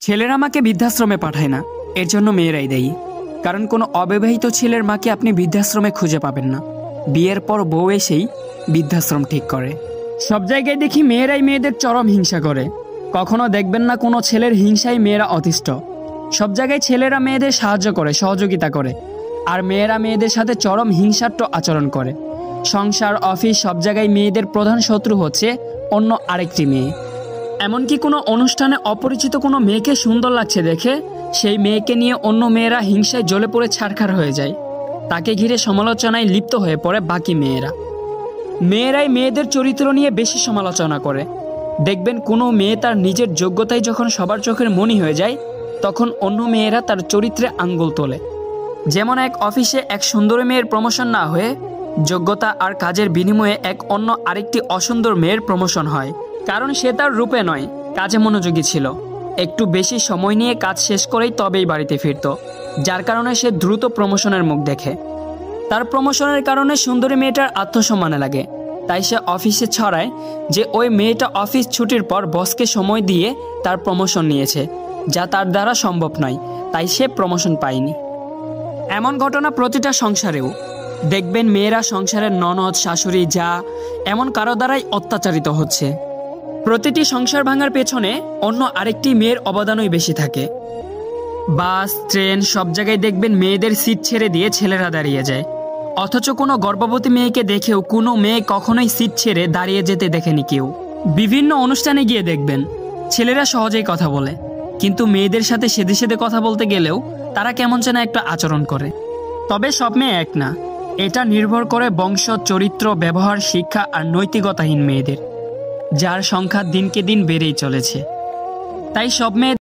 ছেলেরা মাকে বৃদ্ধাশ্রমে পাঠায় না, এর জন্য মেয়েরাই দায়ী। কারণ কোনো অবিবাহিত ছেলের মাকে আপনি বৃদ্ধাশ্রমে খুঁজে পাবেন না। বিয়ের পর বউ এসেই বৃদ্ধাশ্রম ঠিক করে। সব জায়গায় দেখি মেয়েরাই মেয়েদের চরম হিংসা করে। কখনো দেখবেন না কোনো ছেলের হিংসায় মেয়েরা অতিষ্ঠ। সব জায়গায় ছেলেরা মেয়েদের সাহায্য করে, সহযোগিতা করে, আর মেয়েরা মেয়েদের সাথে চরম হিংসাত্মক আচরণ করে। সংসার, অফিস, সব জায়গায় মেয়েদের প্রধান শত্রু হচ্ছে অন্য আরেকটি মেয়ে। এমনকি কোনো অনুষ্ঠানে অপরিচিত কোনো মেয়েকে সুন্দর লাগছে দেখে সেই মেয়েকে নিয়ে অন্য মেয়েরা হিংসায় জ্বলে পড়ে ছারখার হয়ে যায়। তাকে ঘিরে সমালোচনায় লিপ্ত হয়ে পড়ে বাকি মেয়েরা। মেয়েরাই মেয়েদের চরিত্র নিয়ে বেশি সমালোচনা করে। দেখবেন কোনো মেয়ে তার নিজের যোগ্যতায় যখন সবার চোখের মনি হয়ে যায়, তখন অন্য মেয়েরা তার চরিত্রে আঙ্গুল তোলে। যেমন এক অফিসে এক সুন্দরী মেয়ের প্রমোশন না হয়ে যোগ্যতা আর কাজের বিনিময়ে এক অন্য আরেকটি অসুন্দর মেয়ের প্রমোশন হয়। কারণ সে তার রূপে নয়, কাজে মনোযোগী ছিল। একটু বেশি সময় নিয়ে কাজ শেষ করেই তবেই বাড়িতে ফিরত, যার কারণে সে দ্রুত প্রমোশনের মুখ দেখে। তার প্রমোশনের কারণে সুন্দরী মেয়েটার আত্মসম্মানে লাগে, তাই সে অফিসে ছড়ায় যে ওই মেয়েটা অফিস ছুটির পর বসকে সময় দিয়ে তার প্রমোশন নিয়েছে, যা তার দ্বারা সম্ভব নয়, তাই সে প্রমোশন পায়নি। এমন ঘটনা প্রতিটা সংসারেও দেখবেন। মেয়েরা সংসারের ননদ, শাশুড়ি, যা এমন কারো দ্বারাই অত্যাচারিত হচ্ছে। প্রতিটি সংসার ভাঙার পেছনে অন্য আরেকটি মেয়ের অবদানই বেশি থাকে। বাস, ট্রেন, সব জায়গায় দেখবেন মেয়েদের সিট ছেড়ে দিয়ে ছেলেরা দাঁড়িয়ে যায়। অথচ কোনো গর্ভবতী মেয়েকে দেখেও কোনো মেয়ে কখনোই সিট ছেড়ে দাঁড়িয়ে যেতে দেখেনি কেউ। বিভিন্ন অনুষ্ঠানে গিয়ে দেখবেন ছেলেরা সহজেই কথা বলে, কিন্তু মেয়েদের সাথে সেধে সেধে কথা বলতে গেলেও তারা কেমন যেন একটা আচরণ করে। তবে সব মেয়ে এক না, এটা নির্ভর করে বংশ, চরিত্র, ব্যবহার, শিক্ষা আর নৈতিকতাহীন মেয়েদের, যার সংখ্যা দিনকে দিন বেড়েই চলেছে। তাই সব মেয়ে